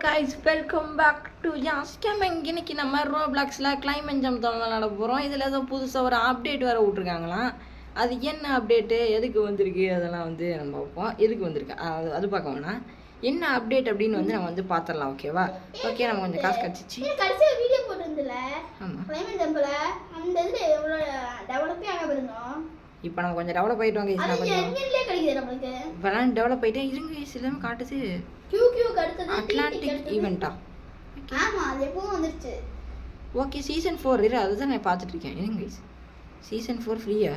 guys, welcome back to Jascam. இன்னைக்கு நம்ம ரோப்ளாக்ஸில் climate jump தான் விளாட போகிறோம். இதில் ஏதோ புதுசாக ஒரு அப்டேட் வேறு விட்ருக்காங்களாம். அது என்ன அப்டேட்டு, எதுக்கு வந்திருக்கு, அதெல்லாம் வந்து நம்ம பார்ப்போம். எதுக்கு வந்திருக்கு அது பார்க்க வேணாம். என்ன அப்டேட் அப்படின்னு வந்து நம்ம வந்து பார்த்துடலாம். ஓகேவா? ஓகே, நம்ம கொஞ்சம் காசு கிடச்சிச்சு. கடைசியாக வீடியோ போட்டிருந்துல ஆமாம், கிளைமேட் ஜம்பில் அந்த இதில் எவ்வளோ டெவலப்பே ஆக இருந்தோம். இப்போ நம்ம கொஞ்சம் டெவலப் ஆகிட்டு வாங்க. இப்போலாம் டெவலப் ஆகிட்டேன். இருங்க, எல்லாமே காட்டுது. அட்லாண்டிக் ஈவெண்ட்டா? ஆமா, அது எப்பவும் வந்துருச்சு. ஓகே, சீசன் 4 அதுதான் நான் பார்த்துட்டு இருக்கேன். இருங்க, சீசன் 4 ஃப்ரீயா?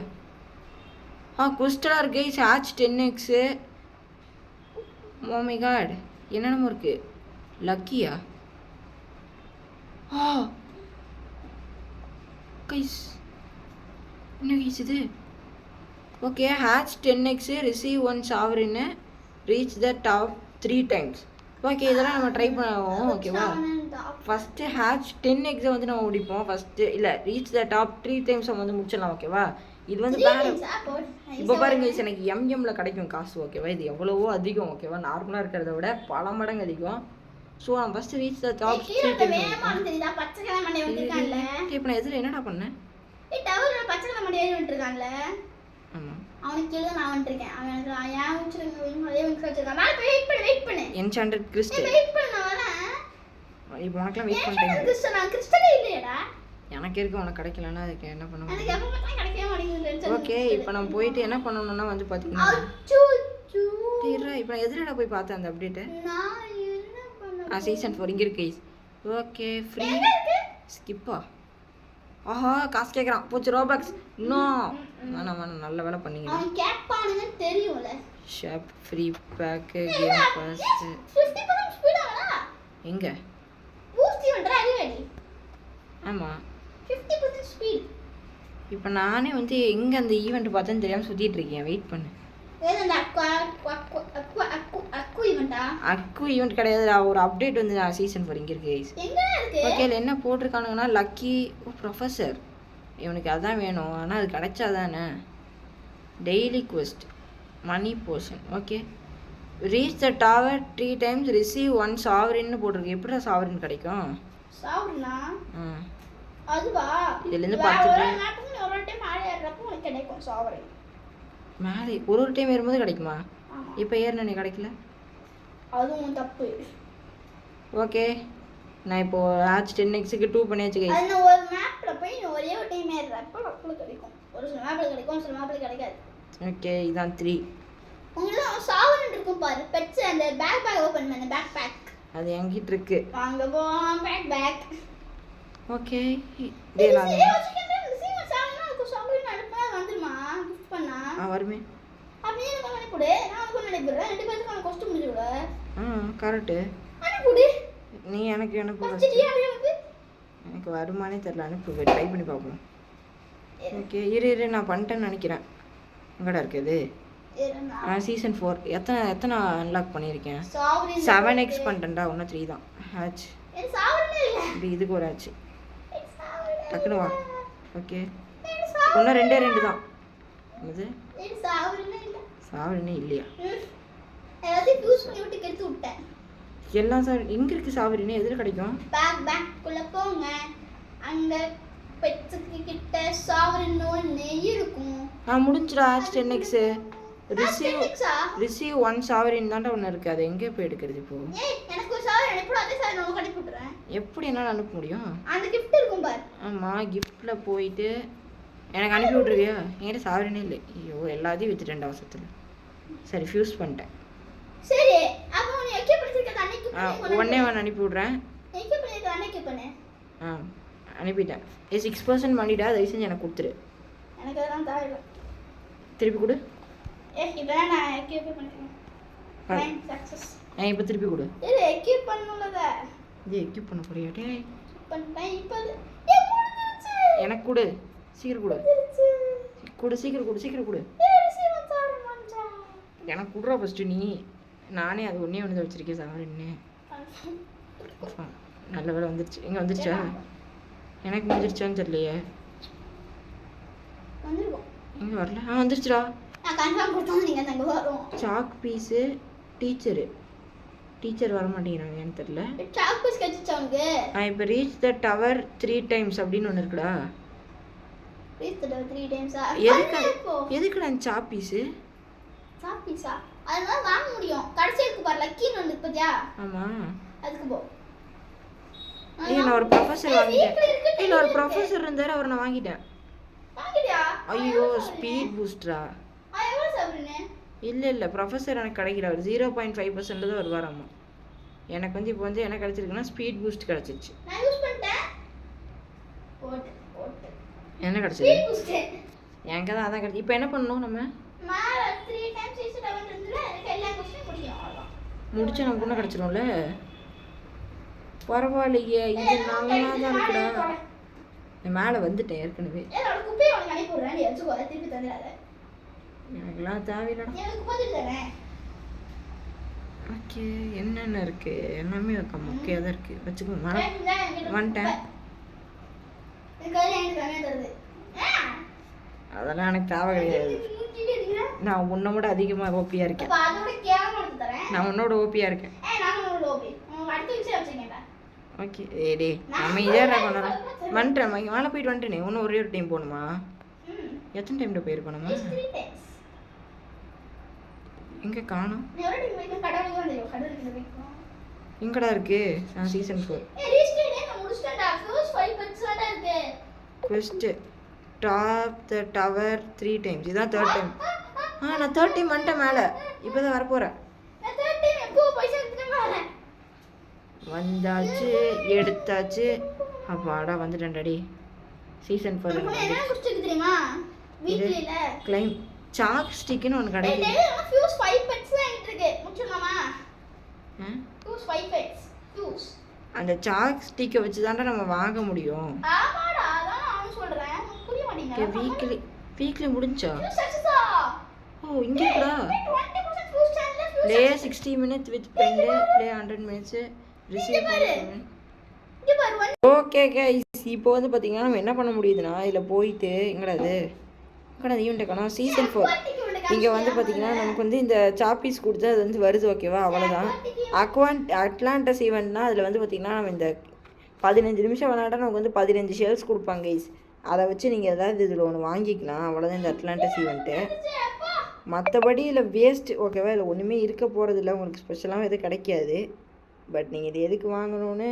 குஸ்டலாக இருக்கு. Hatch 10x. Oh my god, என்னென்னமோ இருக்கு. லக்கியா? கைஸ், என்ன கைஸ் இது? ஓகே, ஹேட்ச் 10x ரிசீவ் 1 சாவரின்னு reach the top 3 times. Okay, இதெல்லாம் நம்ம ட்ரை பண்ணுவோம். ஓகேவா? ஃபஸ்ட்டு ஹேட்ச் 10x வந்து நம்ம முடிப்போம். ஃபஸ்ட்டு இல்லை, ரீச் த டாப் 3 times நம்ம வந்து முடிச்சிடலாம். ஓகேவா? இது வந்து வேறு. இப்போ பாருங்க, எனக்கு எம்எம்ல கிடைக்கும் காசு. ஓகேவா? இது எவ்வளவோ அதிகம். ஓகேவா? நார்மலாக இருக்கிறத விட பல மடங்கு அதிகம். ஸோ நான் first reach the top 3 times. இப்போ நான் எதில் என்னடா பண்ணேன்? ஆமாம், அவனுக்கு கீழே நான் வந்துருக்கேன். அவனுக்கு ஏன் வச்சிருக்கேன், அதே வச்சிருக்கேன். நான் வெயிட் பண்ணு என்சாண்டட் கிறிஸ்டல். வெயிட் பண்ண நான் வரேன். இப்போ உனக்குலாம் வெயிட் பண்ணுறேன். கிறிஸ்டல் நான் கிறிஸ்டலே இல்லையடா. எனக்கு இருக்கு, உனக்கு கிடைக்கலன்னா அதுக்கு என்ன பண்ண முடியும்? எனக்கு எப்போ பார்த்தா கிடைக்கவே மாட்டேங்குது. ஓகே, இப்போ நம்ம போயிட்டு என்ன பண்ணணும்னா வந்து பார்த்தீங்கன்னா, இப்போ நான் எதிரடா போய் பார்த்தேன் அந்த அப்டேட்டு. நான் என்ன பண்ண சீசன் 4 இங்கே இருக்கு. Okay, free ஸ்கிப்பா? ஆஹா, காசு கேட்குறான். போச்சு ரோபாக்ஸ். இன்னும் வேணாம், நல்ல வேலை பண்ணீங்க. அவன் கேட்பானுங்க தெரியும்ல. Shop free pack game pass 50% speed ஆகலா? எங்க பூஸ்ட் பண்ற அடிவேடி. ஆமாம், 50% ஸ்பீட். இப்போ நானே வந்து எங்கே அந்த ஈவெண்ட் பார்த்தேன்னு தெரியாமல் சுற்றிட்டு இருக்கேன். வெயிட் பண்ணு. ஏதோ அந்த அக்கு ஈவெண்டா? அக்கு ஈவெண்ட் கிடையாது, ஒரு அப்டேட் வந்து நான் சீசன் 4 இங்கே இருக்கு. எங்க இருக்கு? ஓகே, என்ன போட்டிருக்கானுங்கன்னா லக்கி ப்ரொஃபஸர். இவனுக்கு அதான் வேணும். ஆனால் அது கிடைச்சா தானே. Daily quest, money portion. Okay, reach the tower 3 times receive 1 சாவரின்னு போட்டிருக்கு. எப்படி சாவரின் கிடைக்கும்? சாவரினா? அதுவா? இதுலேருந்து பார்த்துட்டு ஒரு டைம் மேலே ஏறப்போ உனக்கு கிடைக்கும் சாவரின். மேலே ஒரு டைம் ஏறும்போது கிடைக்குமா? இப்போ ஏறின நீ கிடைக்கல, அதுவும் தப்பு. ஓகே, நான் இப்போ ஹேட்ச் 10xக்கு 2 பண்ணியாச்சு கைஸ். அது ஒரு மேப்ல போய் ஒரே ஒரு டைம் ஏறறப்ப உங்களுக்கு கிடைக்கும். ஒரு சில மேப்ல கிடைக்கும், சில மேப்ல கிடைக்காது. ஓகே, இதான் 3. உங்களுக்கு சாவரன் இருக்கும் பாரு. பெட்ஸ் அந்த பேக் ஓபன் பண்ணு. பேக் அது என்கிட்ட இருக்கு. வாங்க போலாம். பேக் ஓகே, டேய் நான் சீமா சாவரன் அதுக்கு சாவரன் அனுப்பா வந்துருமா? கிஃப்ட் பண்ணா வருமே. அப்படியே எனக்கு அனுப்பிடு. நான் உனக்கு அனுப்பிடுறேன். 2 பேருக்கு நான் காஸ்ட் முடிஞ்சு விடு. கரெக்ட். அனுப்பிடு. நீ எனக்கு அனுப்பு. எனக்கு வருமானே தெரியல. அனுப்பு, ட்ரை பண்ணி பார்ப்போம். ஓகே, இரு நான் பண்ணிட்டேன்னு நினைக்கிறேன். எங்கடா இருக்குது? சீசன் 4 எத்தனை அன்லாக் பண்ணியிருக்கேன்? 7x பண்ணிட்டேன்டா. இன்னும் 3 தான் ஹேட்ச். இதுக்கு ஒரு ஹேட்ச். டக்குனு வா. ஓகே, இன்னும் 2 தான். இது சாவரினே இல்லையா? எல்லாம் எங்க இருக்கு சாவரினே? எதில் கிடைக்கும்? பேக்குள்ள போங்க. அங்க பெட்ஸ்க்கு கிட்ட சாவரின் ஒண்ணே இருக்கும். முடிஞ்சுடா. ஹேட்ச் 10x ரிசீவ் 1 சாவரின் தான்டா ஒன்று இருக்குது. அது எங்கே போய் எடுக்கிறது இப்போ? எனக்கு ஒரு சாவரின் அனுப்பிடு. அதே சாவரின் உனக்கு அனுப்பி விட்டுறேன். எப்படி என்னால் அனுப்ப முடியும்? அந்த கிஃப்ட் இருக்கும் பாரு. ஆமாம், கிஃப்ட்டில் போயிட்டு எனக்கு அனுப்பி விட்ருவியா? என்கிட்ட சாவரினே இல்லை. ஐயோ, எல்லாத்தையும் விற்றுட்டேன்டா அவசரத்தில். சரி, ஃபியூஸ் பண்ணிட்டேன். சரி, அப்போ நீ எக்கே பண்ணிருக்க அன்னைக்கு உடனே அனுப்பி விட்றேன். எக்கே பண்ணிருக்க அன்னைக்கு பண்ணு. அனுப்பிட்டேன். 6% பண்ணிட்டா. தயவு செஞ்சு எனக்கு கொடுத்துரு. எனக்கு அதெல்லாம் தேவையில்லை. திருப்பி கொடு. இப்போ நான் எக்கே பண்ணிருக்கேன். Fine success. இப்போ திருப்பி கொடு. இது எக்கே பண்ணலதா? இது எக்கே பண்ண போறியா? டேய் பண்ணிட்டேன். இப்போ எனக்கு கொடு. சீக்கிரம் கொடு. சீக்கிரம் கொடு. எனக்கு கொடுறா ஃபஸ்ட்டு நீ. நானே அது ஒன்றே ஒன்று வச்சிருக்கேன் சாவரின்னு. நல்ல வேலை வந்துருச்சு. எங்கே வந்துருச்சா? எனக்கு முடிஞ்சிருச்சான்னு தெரியலையே. எங்கே வரல? வந்துருச்சுடா. நான் கன்ஃபார்ம் கொடுத்தா நீங்க தங்க வரோம். Chalk piece teacher. டீச்சர் வர மாட்டேங்கிறாங்க ஏன்னு தெரியல. சாக் பீஸ் கடிச்சிச்சா உனக்கு? இப்போ ரீச் த டவர் 3 times அப்படின்னு ஒன்று இருக்குடா. ரீச் த டவர் 3 times எதுக்குடா அந்த சாப்பீஸு? சாப்பீஸா? அதனால வாங்க முடியும். கடைசி இருக்கு பாரு லக்கின்னு ஒன்று பாத்தியா? ஆமாம். அதுக்கு போ. நான் ஒரு ப்ரொஃபஸர் வாங்கிட்டேன். இல்லை ஒரு ப்ரொஃபஸர் இருந்தார், அவரை நான் வாங்கிட்டேன். வாங்கிட்டியா? ஐயோ ஸ்பீட் பூஸ்டரா? எவ்வளோ சாப்பிடுன்னு? இல்லை ப்ரொஃபஸர் எனக்கு கிடைக்கிறார் 0.5% தான் வருவாராம்மா. எனக்கு வந்து இப்போ வந்து என்ன கிடச்சிருக்குன்னா ஸ்பீட் பூஸ்ட் கிடச்சிருச்சு. நான் யூஸ் பண்ணிட்டேன். போட்டு என்ன கிடச்சிது? ஸ்பீட் பூஸ்ட் எனக்கு தான் அதான் கிடச்சி. இப்போ என்ன பண்ணணும் நம்ம? மேல 3 times ரீச் த டவர் இருந்துல எனக்கு எல்லா क्वेश्चन முடியும் அவ்வளவுதான். முடிச்சா நமக்கு ஒன்றும் கிடச்சிரும்ல. பரவாயில்லையே, இது நல்லா தான் இருக்குடா. நான் மேலே வந்துட்டேன் ஏற்கனவே. என்னோட குப்பையை உனக்கு அனுப்பி விடுறேன், நீ வச்சுக்கோ, திருப்பி தந்துடாத. எனக்குலாம் தேவையில்லடா. எனக்கு குப்பை தானே. ஓகே, என்னென்ன இருக்கு? எல்லாமே மொக்கையாக தான் இருக்கு. வச்சுக்கோ. வந்துட்டேன். அதெல்லாம் எனக்கு தேவை கிடையாது. நான் உன்னை விட அதிகமாக ஓப்பியாக இருக்கேன். நான் உன்னோட ஓப்பியாக இருக்கேன். ஓகே ஏடே நம்ம இதே கொண்டாடலாம். வந்துட்டேன் மேலே போயிட்டு வந்துட்டேனே. இன்னும் ஒரே ஒரு டைம் போகணுமா? எத்தனை டைம்ல போயிருக்கோம் நம்ம? எங்கே காணோம்? எங்கடா இருக்கு? நான் சீசன் 4 ஃபர்ஸ்ட்டு டாப் த டவர் 3 times. இதான் 3rd time. நான் 3rd time வந்துட்டேன் மேலே. இப்போ தான் வரப்போகிறேன். வந்தாச்சு, எடுத்தாச்சு. அப்பாடா வந்துட்டேன்டாடி. சீசன் 4 தெரியுமா? வீட்ல கிளைம் சாக் ஸ்டிக்னு ஒன்று கிடைக்குது. ஃபியூஸ் 5 pets தான் இருக்கு. முடிச்சலாமா? Fuse 5 pets. ஃபியூஸ் அந்த சாக் ஸ்டிக்கை வச்சு தான்டா நம்ம வாங்க முடியும். ஆமாடா, அதான் நான் சொல்றேன். புரிய மாட்டீங்களா? வீக்லி முடிஞ்சா? சக்சஸா? ஓ இங்க இருக்குடா. 20% ஃபியூஸ் சேனல்ல fuse play 60 minutes with friend, play 100 minutes, receive payment. இங்க பாரு. ஓகே गाइस, இப்போ வந்து பாத்தீங்கன்னா நம்ம என்ன பண்ண முடியுதுன்னா இதுல போயிட்டு எங்கடா இது? எங்கடா ஈவென்ட் காணோம். சீசன் 4 இங்க வந்து பாத்தீங்கன்னா நமக்கு வந்து இந்த சாப்பீஸ் கொடுத்து அது வந்து வருது. ஓகேவா? அவ்வளவுதான். அட்லாண்டஸ் ஈவெண்ட்னா அதில் வந்து பார்த்திங்கன்னா நம்ம இந்த 15 நிமிஷம் விளையாட்டா நமக்கு வந்து 15 ஷெல்ஸ் கொடுப்பாங்க கைஸ். அதை வச்சு நீங்கள் ஏதாவது இதில் ஒன்று வாங்கிக்கலாம். அவ்வளோதான் இந்த அட்லாண்டஸ் ஈவெண்ட்டு. மற்றபடி இதில் வேஸ்ட். ஓகேவா? இதில் ஒன்றுமே இருக்க போகிறதில்ல. உங்களுக்கு ஸ்பெஷலாகவும் எதுவும் கிடைக்காது. பட் நீங்கள் இது எதுக்கு வாங்கணும்னு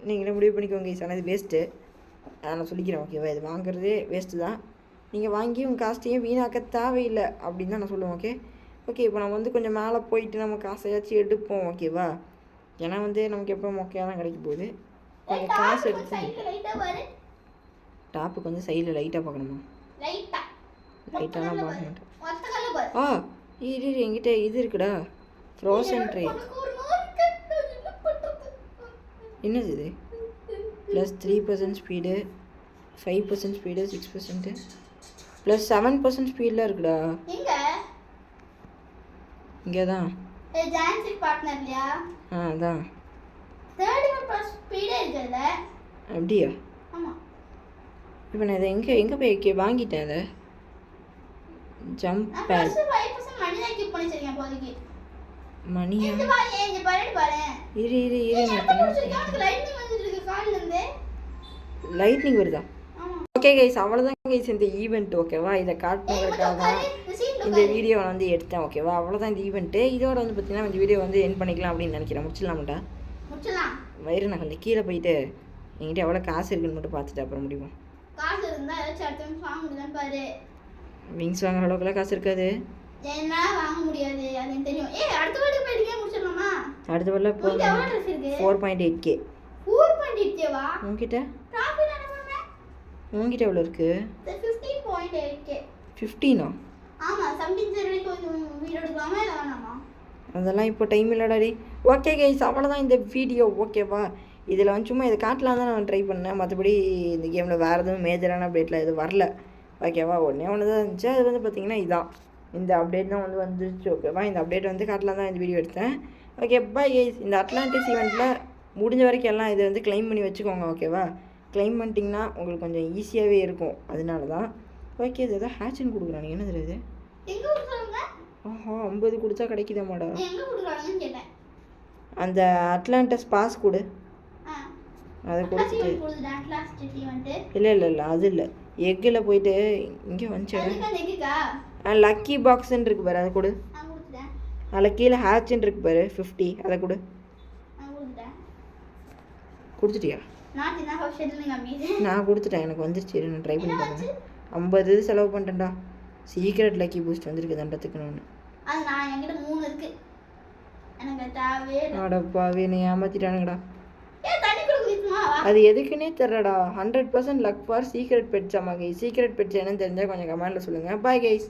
நீங்களே முடிவு பண்ணிக்கோங்க கைஸ். ஆனால் இது வேஸ்ட்டு. நான் சொல்லிக்கிறேன். ஓகேவா? இது வாங்குறதே வேஸ்ட்டு தான். நீங்கள் வாங்கி உங்கள் காஸ்ட்டையும் வீணாக்க தேவையில்லை அப்படின்னு தான் நான் சொல்லுவேன். ஓகே இப்போ நம்ம வந்து கொஞ்சம் மேலே போயிட்டு நம்ம காசையாச்சும் எடுப்போம். ஓகேவா? ஏன்னா வந்து நமக்கு எப்போ மொக்கையாக தான் கிடைக்க போகுது. கொஞ்சம் காசு எடுத்து டாப்புக்கு வந்து சைடில் லைட்டாக பார்க்கணுமா? லைட்டாலாம் பார்க்க மாட்டேன். இது என்கிட்ட இது இருக்குடா, ஃப்ரோசன் ட்ரை. என்னது இது? ப்ளஸ் 3% ஸ்பீடு, 5% ஸ்பீடு, 6%, ப்ளஸ் 7% ஸ்பீடெலாம் இருக்குடா. இங்கே தான் அதான் அப்படியா? இப்போ நான் இதை எங்கே போய் வாங்கிட்டேன். அதை ஜம்ப் பேட் மணியா? இரு லைட்னிங் வருதா? ஓகே கைஸ், அவ்வளோதான் கைஸ் இந்த ஈவெண்ட். ஓகேவா? இதை காட்டுறதுக்காக தான் இந்த வீடியோவை வந்து எடுத்தேன். ஓகேவா? அவ்வளோதான் இந்த ஈவெண்ட்டு. இதோட வந்து பார்த்தீங்கன்னா இந்த வீடியோ வந்து என் பண்ணிக்கலாம் அப்படின்னு நினைக்கிறேன். முடிச்சிடலாமாட்டா? வயிறு நான் கொஞ்சம் கீழே போயிட்டு என்கிட்ட எவ்வளோ காசு இருக்குன்னு மட்டும் பார்த்துட்டு அப்புறம் முடியும். காசு இருந்தா ஏதாச்சும் அடுத்த நிமிஷம் வாங்க முடியுதான்னு பாரு. விங்ஸ் வாங்குற அளவுக்குலாம் காசு இருக்காது. என்ன வாங்க முடியாது அது தெரியும். அடுத்த வாட்டி போயிடுங்க முடிச்சிடலாமா? அடுத்த வாட்டி இப்போ 4.8K. 4.8K வா? உன்கிட்ட ப்ராஃபிட் என்ன பண்ண? உன்கிட்ட எவ்வளோ இருக்கு? 15.8K. 15ஆ? ஆமா, சம்திங் சர்வேக்கு வீடியோ எடுக்கலாமா இல்ல வேணாமா? அதெல்லாம் இப்போ டைம் இல்லடாடி. ஓகே கைஸ், அவ்வளோதான் இந்த வீடியோ. ஓகேவா? இதில் வந்து சும்மா இதை காட்டலாம் தான் நான் ட்ரை பண்ணேன். மற்றபடி இந்த கேமில் வேறு எதுவும் மேஜரான அப்டேட்டில் எதுவும் வரல. ஓகேவா? ஒன்றே தான் இருந்துச்சு. அது வந்து பார்த்திங்கன்னா இதான் இந்த அப்டேட் தான் வந்துருச்சு. ஓகேவா? இந்த அப்டேட் வந்து காட்டலாம் தான் இந்த வீடியோ எடுத்தேன். Okay bye guys. இந்த அட்லாண்டிஸ் ஈவெண்ட்டில் முடிஞ்ச வரைக்கும் எல்லாம் இதை வந்து கிளைம் பண்ணி வச்சுக்கோங்க. ஓகேவா? கிளைம் பண்ணிட்டீங்கன்னா உங்களுக்கு கொஞ்சம் ஈஸியாகவே இருக்கும். அதனால தான். ஓகே, இது எதாவது ஹேட்ச்னு கொடுக்குறாங்க. என்ன தெரியுது? ஓஹோ, 50 கொடுத்தா கிடைக்குதாமாடா? அந்த அட்லாண்டஸ் பாஸ் கொடு. அதை கொடுத்துட்டு இல்லை அது இல்லை, எக்கில் போயிட்டு இங்கே வந்துச்சு லக்கி பாக்ஸ்ன்னு இருக்கு பாரு, அதை கொடு. அதில் கீழே ஹேட்ச்ன்னு இருக்கு பாரு 50, அதை கொடு. கொடுத்துட்டியா? நான் கொடுத்துட்டேன், எனக்கு வந்துருச்சு, நான் ட்ரை பண்ணி பாருங்க. 50 இது செலவு பண்ணிட்டேன்டா. சீக்ரெட் லக்கி பூஸ்ட் வந்திருக்கு தண்டத்துக்கு. அடப்பாவே என்னை ஏமாத்திட்டானுங்கடா. அது எதுக்குன்னே தெரியலடா. 100% லக் ஃபார் சீக்ரெட் பெட்ஸ். ஆமாம் கைஸ், சீக்ரெட் பெட்ஸ் என்னன்னு தெரிஞ்சால் கொஞ்சம் கமெண்ட்டில் சொல்லுங்கள். Bye guys.